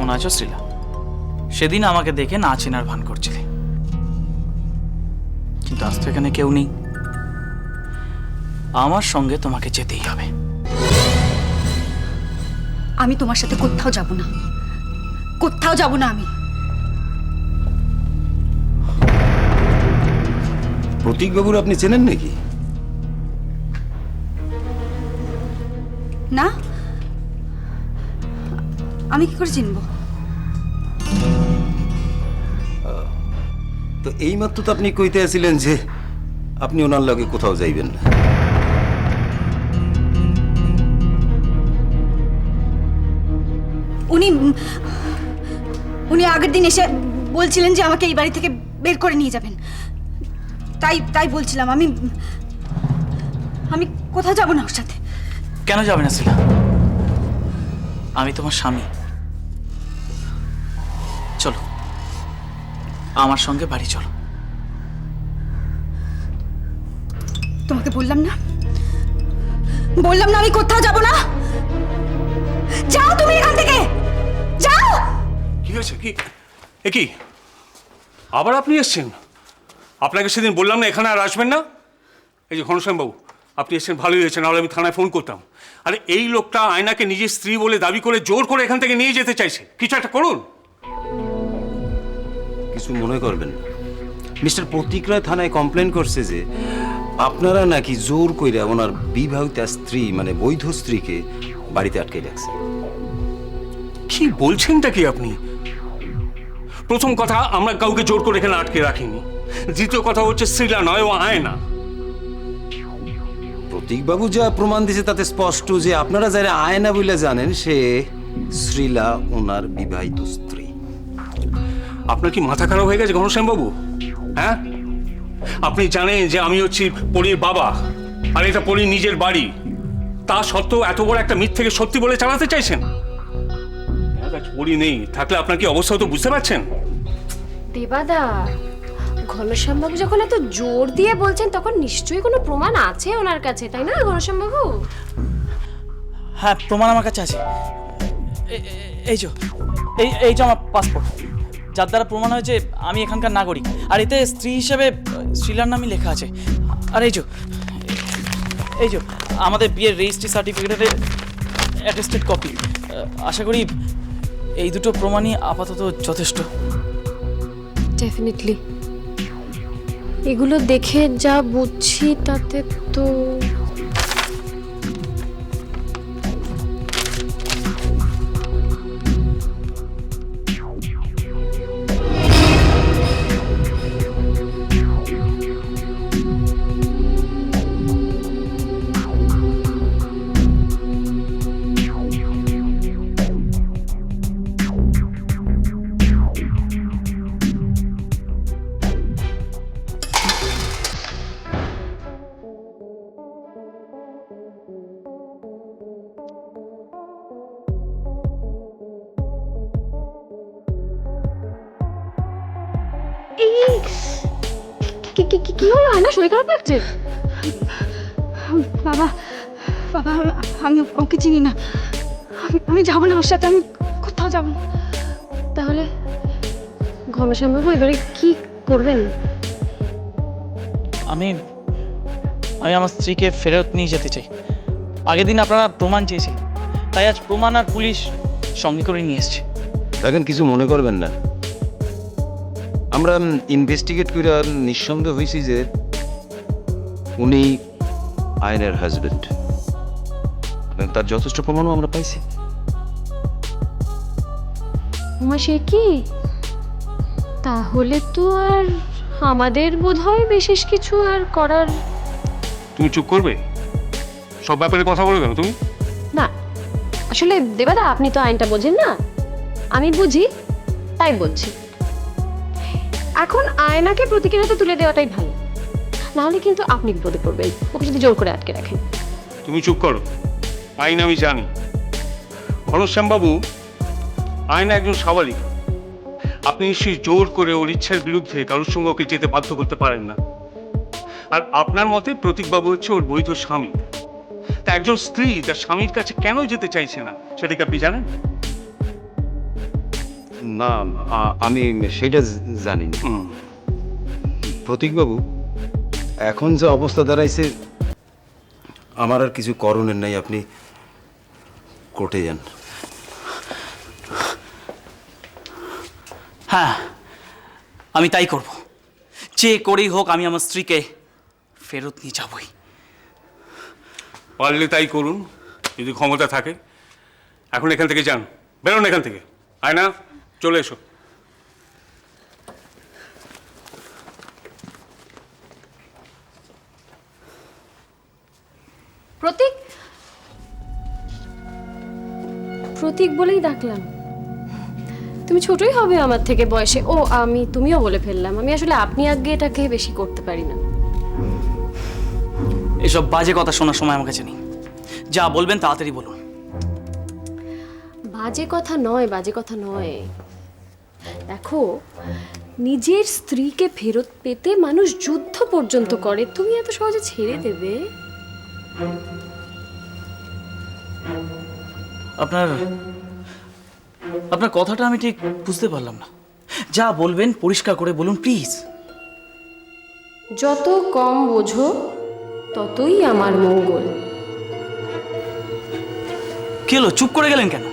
কেমন আছো শ্রীলা? সেদিন আমাকে দেখে না চেনার ভান করছিলে, কিন্তু আজ তো এখানে কেউ নেই। আমার সঙ্গে তোমাকে যেতেই হবে। আমি তোমার সাথে কোথাও যাব না, কোথাও যাব না আমি। প্রতীকবাবুর আপনি চেনেন নাকি? না, আমি কি করে চিনবো? তো এইমাত্র তো আপনি কইতে আছিলেন যে আপনি ওনার লগে কোথাও যাইবেন না। উনি উনি আগের দিন এসে বলছিলেন যে আমাকে এই বাড়ি থেকে বের করে নিয়ে যাবেন। তাই বলছিলাম, আমি কোথাও যাব না ওর সাথে। কেন যাবে না শ্রীলা? আমি তোমার স্বামী। চলো আমার সঙ্গে বাড়ি চলো। তোমাকে বললাম না আমি কোথাও যাব না। যাও তুমি এখান থেকে, যাও। কি হয়েছে? কি আবার আপনি এসছেন? আপনাকে সেদিন বললাম না এখানে আর আসবেন না। এই যে ঘনশ্যামবাবু, আপনি এসছেন, ভালোই হয়েছে, নাহলে আমি থানায় ফোন করতাম। আরে এই লোকটা আয়নাকে নিজের স্ত্রী বলে দাবি করে জোর করে এখান থেকে নিয়ে যেতে চাইছে। কিছু একটা করুন। কিছু মনে করবেন না, মিস্টার প্রতীক রায় থানায় কমপ্লেন করছে যে আপনারা নাকি জোর কইরা ওনার বিবাহিতা স্ত্রী মানে বৈধ স্ত্রীকে বাড়িতে আটকে রাখছেন। কি বলছেনটা কি আপনি? প্রথম কথা, আমরা কাউকে জোর করে এখানে আটকে রাখিনি। দ্বিতীয় কথা হচ্ছে শ্রীলা নয়, ও আয়না। প্রতীকবাবু যা প্রমাণ দিয়েছে তাতে স্পষ্ট যে আপনারা যারা আয়না বলে জানেন সে শ্রীলা ওনার বিবাহিত স্ত্রী। আপনার কি মাথা খারাপ হয়ে গেছে ঘনশ্যামবাবু? হ্যাঁ, আপনি জানেন যে আমি হচ্ছি পরীর বাবা, আর এটা পরীর নিজের বাড়ি। তা সত্ত্বেও এত বড় একটা মিথ্যেকে সত্যি বলে চালাতে চাইছেন। পরী নেই থাকলে আপনার কি অবস্থা তো বুঝতে পারছেন। দেবাদা, ঘনশ্যামবাবু যখন এত জোর দিয়ে বলছেন তখন নিশ্চয়ই কোনো প্রমাণ আছে ওনার কাছে, তাই না ঘনশ্যামবাবু? হ্যাঁ, প্রমাণ আমার কাছে আছে। এই যে আমার পাসপোর্ট, যার দ্বারা প্রমাণ হয়েছে আমি এখানকার নাগরিক, আর এতে স্ত্রী হিসেবে শ্রীলার নামই লেখা আছে। আর এই যে আমাদের বিয়ের রেজিস্ট্রি সার্টিফিকেটের অ্যাটেস্টেড কপি। আশা করি এই দুটো প্রমাণই আপাতত যথেষ্ট। ডেফিনেটলি। এগুলো দেখে যা বুঝছি তাতে তো কি হলো? আয়না শরীর খারাপ লাগছে? বাবা, আমি ওকে চিনি না। আমি যাব না ওর সাথে, আমি কোথাও যাব না। তাহলে ঘনশ্যামবাবু এবারে কি করবেন? আমি আমার স্ত্রীকে ফেরত নিয়ে যেতে চাই। আগের দিন আপনারা প্রমাণ চেয়েছেন, তাই আজ প্রমাণ আর পুলিশ সঙ্গে করে নিয়ে এসছে। দেখেন, কিছু মনে করবেন না, আমরা ইনভেস্টিগেট করে নিঃসন্দেহ হয়েছি যে উনি আয়নের হাজবেন্ড, তার যথেষ্ট প্রমাণও আমরা পাইছি। উমা, সে কি? তাহলে তো আর আমাদের বোধহয় বিশেষ কিছু আর করার। তুমি চুপ করবে? সব ব্যাপারে কথা বলবে কেন তুমি? না, আসলে দেবাদা আপনি তো আইনটা বোঝেন না, আমি বুঝি, তাই বলছি। এখন আয়নাকে প্রতীকের হাতে তুলে দেওয়াটাই ভালো, নাহলে কিন্তু আপনি বিপদে পড়বেন ওকে যদি জোর করে আটকে রাখেন। তুমি চুপ করো, আইন আমি জানি। ঘনশ্যামবাবু, আয়না একজন সাবালিক। আপনি নিশ্চয়ই জোর করে ওর ইচ্ছার বিরুদ্ধে কারোর সঙ্গে ওকে যেতে বাধ্য করতে পারেন না। আর আপনার মতে প্রতীকবাবু হচ্ছে ওর বৈধ স্বামী। তা একজন স্ত্রী তার স্বামীর কাছে কেন যেতে চাইছে না সেটা কি আপনি জানেন? না আমি সেটা জানি না। প্রতীকবাবু, এখন যে অবস্থা দাঁড়াইছে আমার আর কিছু করণের নাই, আপনি কোর্টে যান। হ্যাঁ, আমি তাই করব। যে করেই হোক আমি আমার স্ত্রীকে ফেরত নিয়ে যাবই। পারলে তাই করুন যদি ক্ষমতা থাকে। এখন এখান থেকে যান, বেরোন এখান থেকে। আয়না, চলে এসো। প্রতীক, প্রতীক বলেই ডাকলাম। তুমি ছোটই হবে আমার থেকে বয়সে। ও, আমি তুমিও বলে ফেললাম। আমি আসলে আপনি আগে এটাকে বেশি করতে পারি না। এসব বাজে কথা শোনার সময় আমার কাছে নেই। যা বলবেন তাড়াতাড়ি বলুন। বাজে কথা নয়, বাজে কথা নয়। দেখো, নিজের স্ত্রীকে ফেরত পেতে মানুষ যুদ্ধ পর্যন্ত করে, তুমি এত সহজে ছেড়ে দেবে? আপনার কথাটা আমি ঠিক বুঝতে পারলাম না। যা বলবেন পরিষ্কার করে বলুন প্লিজ। যত কম বোঝো ততই আমার মঙ্গল। কি হলো, চুপ করে গেলেন কেন?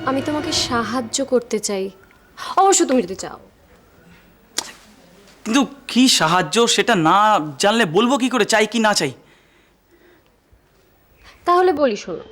আমি তোমাকে সাহায্য করতে চাই, অবশ্য তুমি যদি চাও। কিন্তু কি সাহায্য সেটা না জানলে বলবো কি করে চাই কি না চাই? তাহলে বলি, শোনো।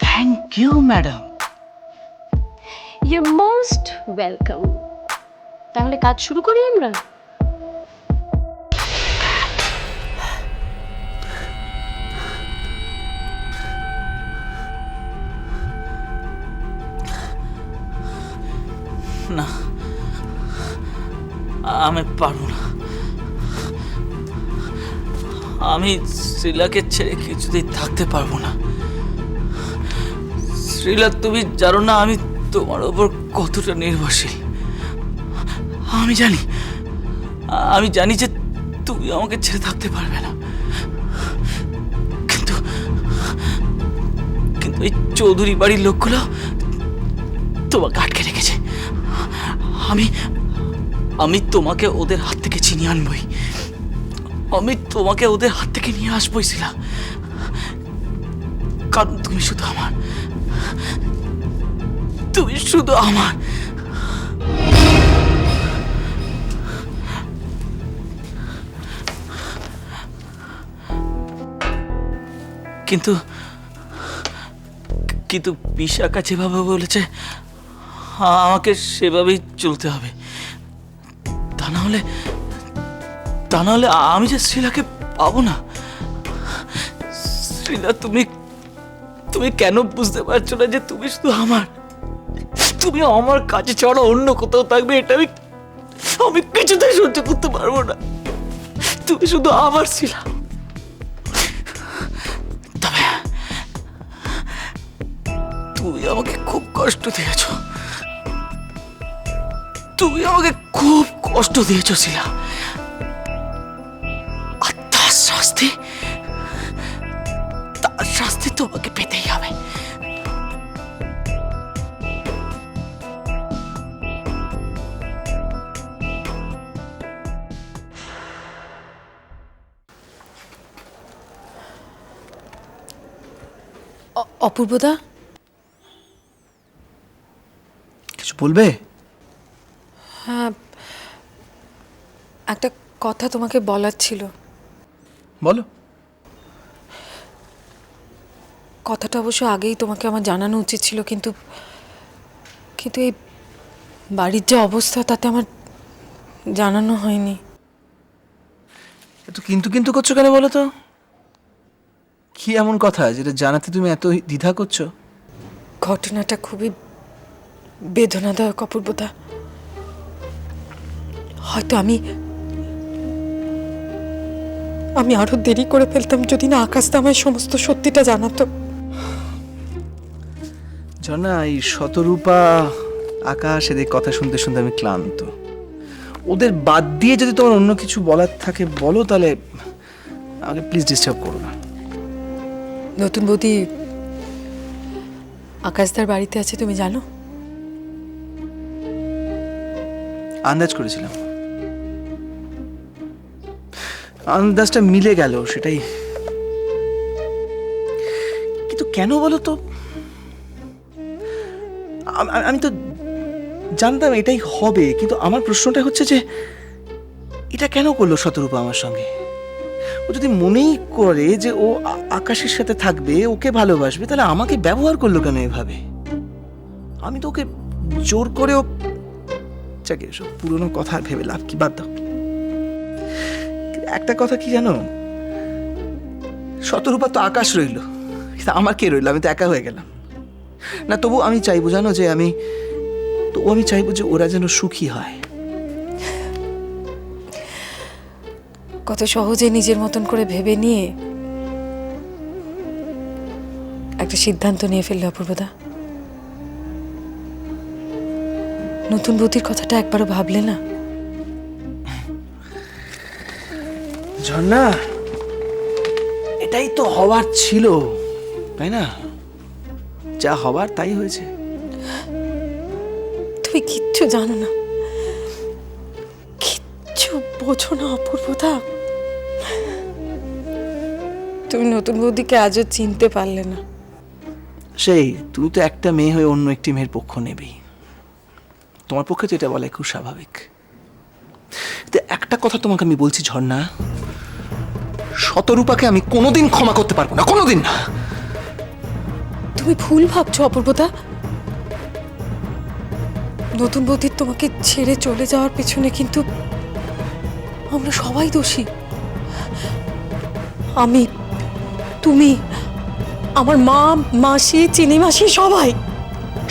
Thank you madam. You most welcome. তাহলে কাজ শুরু করি আমরা। না, আমি পারবো না। আমি শ্রীলাকে ছেড়ে কিছুতেই থাকতে পারবো না। শ্রীলা, তুমি জানো না আমি তোমার ওপর কতটা নির্ভরশীল। আমি জানি যে তুমি আমাকে ছেড়ে থাকতে পারবে না। কিন্তু কিন্তু এই চৌধুরী বাড়ির লোকগুলো তোমাকে আটকে রেখেছে। আমি তোমাকে ওদের হাত থেকে ছিনিয়ে আনবই। আমি তোমাকে ওদের হাত থেকে নিয়ে আসবই শিলা, কারণ তুমি শুধু আমার। তুমি শুধু আমার। কিন্তু কিন্তু বিশাখা যেভাবে বলেছে আমাকে সেভাবেই চলতে হবে। তা না হলে আমি যে শ্রীলাকে পাবো না। শ্রীলা, তুমি কেন বুঝতে পারছো না যে তুমি শুধু আমার? তুমি আমার কাছে ছাড়া অন্য কোথাও থাকবে এটা আমি কিছুতেই সহ্য করতে পারবো না। তুমি শুধু আমার শ্রীলা। তবে তুমি আমাকে খুব কষ্ট দিয়েছ। তুমি আমাকে খুব কষ্ট দিয়েছ শিলা, আর তার শাস্তি তোমাকে পেতেই হবে। অপূর্বদা, কিছু বলবে? হ্যাঁ, একটা কথা তোমাকে বলার ছিল। বলো। কথাটা অবশ্য আগেই তোমাকে আমার জানানো উচিত ছিল, কিন্তু এই বাড়ির যে অবস্থা তাতে আমার জানানো হয়নি। একটু কিন্তু করছো কেন বলো তো? কি এমন কথা যেটা জানাতে তুমি এত দ্বিধা করছো? ঘটনাটা খুবই বেদনাদায়ক অপূর্বতা। হয়তো আমি আরো দেরি করে ফেলতাম যদি না আকাশ আমায় সমস্ত সত্যিটা জানাতো। ঝর্ণা, এই শতরূপা, আকাশ, এদের কথা শুনতে শুনতে আমি ক্লান্ত। ওদের বাদ দিয়ে যদি তোমার অন্য কিছু বলার থাকে বলো, তাহলে আমাকে প্লিজ ডিস্টার্ব করো না। নতুন বৌদি আকাশদার বাড়িতে আছে, তুমি জানো? আন্দাজ করেছিলাম, আন্দাজটা মিলে গেল, সেটাই। কিন্তু কেন বলো তো? আমি তো জানতাম এটাই হবে, কিন্তু আমার প্রশ্নটা হচ্ছে যে এটা কেন করলো শতরূপা আমার সঙ্গে? ও যদি মনেই করে যে ও আকাশের সাথে থাকবে, ওকে ভালোবাসবে, তাহলে আমাকে ব্যবহার করলো কেন এভাবে? আমি তো ওকে জোর করেও, যাকে এসব পুরনো কথা আর ভেবে লাভ কি, বাদ দাও। একটা কথা কি জানো, শতরূপা তো আকাশ রইল, আমার কে রইল? আমি তো একা হয়ে গেলাম না। তবু আমি চাইবো, জানো, যে আমি চাইবো যে ওরা যেন সুখী হয়। কত সহজে নিজের মতন করে ভেবে নিয়ে একটা সিদ্ধান্ত নিয়ে ফেললে অপূর্বদা। নতুন বৌদির কথাটা একবারও ভাবলে না? ঝর্ণা, এটাই তো হওয়ার ছিল, তাই না? যা হবার তাই হয়েছে। তুমি কিচ্ছু জানো না, কিচ্ছু বোঝো না অপূর্বদা। তুমি নতুন বৌদিকে আজও চিনতে পারলে না। সেই, তুমি তো একটা মেয়ে হয়ে অন্য একটি মেয়ের পক্ষ নেবেই। তোমার পক্ষে তো এটা বলা খুব স্বাভাবিক। তো একটা কথা তোমাকে আমি বলছি ঝর্ণা, শতরূপাকে আমি কোনোদিন ক্ষমা করতে পারবো না, কোনোদিন না। তুমি ভুল ভাবছো অপূর্বদা। নতুন বৌদির তোমাকে ছেড়ে চলে যাওয়ার পেছনে কিন্তু আমরা সবাই দোষী। আমি, তুমি, আমার মা, মাসি, চিনি মাসি, সবাই।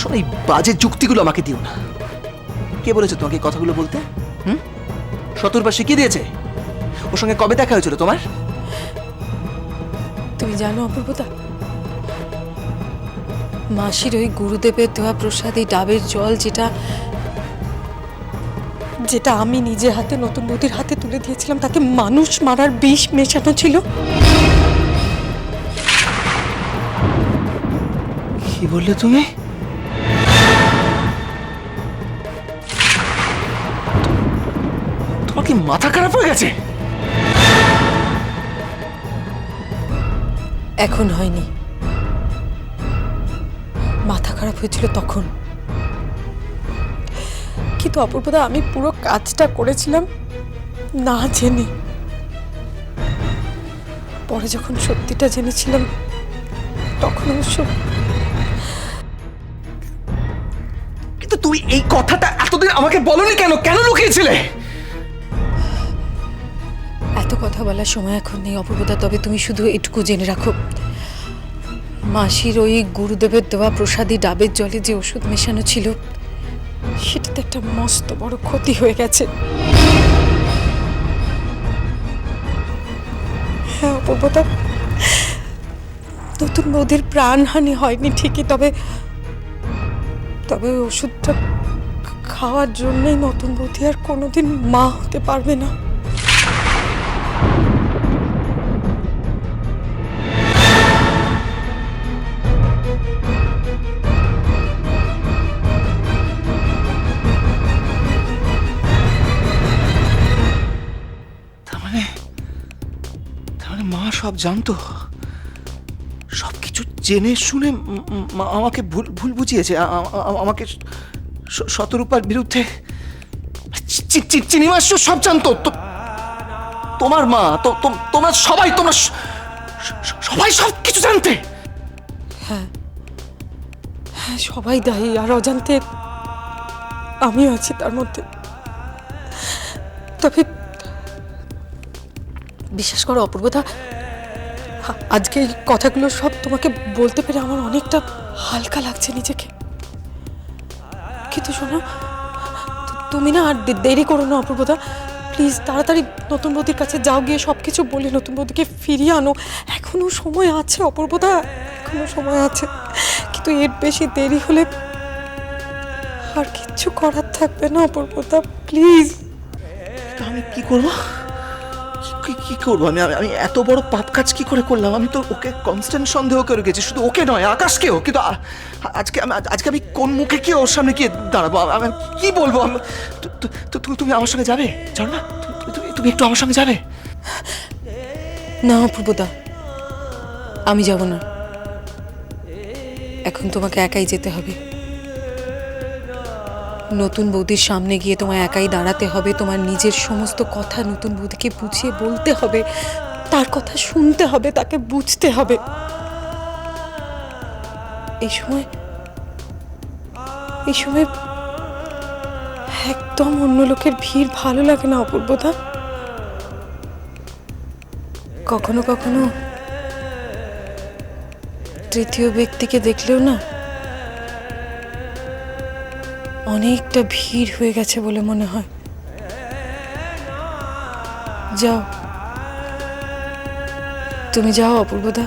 শোনো, এই বাজে যুক্তিগুলো আমাকে দিও না। কে বলেছে তোমাকে এই কথাগুলো বলতে? শতরূপা শিখিয়ে দিয়েছে? ওর সঙ্গে কবে দেখা হয়েছিল তোমার? তুমি জানো অপূর্বদা, মাসির ওই গুরুদেবের দেওয়া প্রসাদী ডাবের জল, যেটা আমি নিজে হাতে নতুন বৌদির হাতে তুলে দিয়েছিলাম, তাতে মানুষ মারার বিষ মেশানো ছিল। কি বললে তুমি? তোমার কি মাথা খারাপ হয়ে গেছে? এখন হয়নি, মাথা খারাপ হয়েছিল তখন। কিন্তু অপূর্বদা, আমি পুরো কাজটা করেছিলাম না জেনে। পরে যখন সত্যিটা জেনেছিলাম তখন অবশ্য। কিন্তু তুমি এই কথাটা এতদিন আমাকে বলনি কেন? কেন লুকিয়েছিলে? এত কথা বলার সময় এখন নেই অপূর্বদা। তবে তুমি শুধু এটুকু জেনে রাখো, মাসির ওই গুরুদেবের দেওয়া প্রসাদী ডাবের জলে যে ওষুধ মেশানো ছিল, সেটাতে একটা মস্ত বড় ক্ষতি হয়ে গেছে। হ্যাঁ অপূর্বদা, নতুন বৌদির প্রাণহানি হয়নি ঠিকই, তবে ওই ওষুধটা খাওয়ার জন্যই নতুন বৌদি আর কোনোদিন মা হতে পারবে না। তার মানে মা সব জানতো, সবকিছু জেনে শুনে মা আমাকে ভুল বুঝিয়েছে, আমাকে শতরূপার বিরুদ্ধে। চিনিমাস সব জানতো। তোমার মা, তোমরা সবাই সব কিছু জানতে। হ্যাঁ, সবাই দায়ী, আর অজান্তে আমিও আছি তার মধ্যে। তবে বিশ্বাস করো অপূর্বদা, আজকে এই কথাগুলো সব তোমাকে বলতে পেরে আমার অনেকটা হালকা লাগছে নিজেকে। কিন্তু শোনো, তুমি না আর দেরি করো না অপূর্বদা, প্লিজ তাড়াতাড়ি নতুন বৌদির কাছে যাও, গিয়ে সব কিছু বলে নতুন বৌদিকে ফিরিয়ে আনো। এখনো সময় আছে অপূর্বদা, এখনো সময় আছে। কিন্তু এর বেশি দেরি হলে আর কিচ্ছু করার থাকবে না অপূর্বদা, প্লিজ। তো আমি কি করবো? কি করবো আমি? আমি এত বড় পাপ কাজ কি করে করলাম? আমি তো ওকে কনস্ট্যান্ট সন্দেহ করে গেছি, শুধু ওকে নয় আকাশকেও। কিন্তু আজকে আমি কোন মুখে কি ওর সামনে গিয়ে দাঁড়াবো? আমি কি বলবো? তুমি আমার সঙ্গে যাবে? জানো না, তুমি একটু আমার সঙ্গে যাবে? না অপূর্বদা, আমি যাব না। এখন তোমাকে একাই যেতে হবে। নতুন বৌদির সামনে গিয়ে তোমায় একাই দাঁড়াতে হবে, তোমার নিজের সমস্ত কথা নতুন বৌদিকে বুঝিয়ে বলতে হবে, তার কথা শুনতে হবে, তাকে বুঝতে হবে। এই সময় একদম অন্য লোকের ভিড় ভালো লাগে না অপূর্বদা। কখনো কখনো তৃতীয় ব্যক্তিকে দেখলেও না অনেকটা ভিড় হয়ে গেছে বলে মনে হয়। যাও, তুমি যাও অপূর্বদা।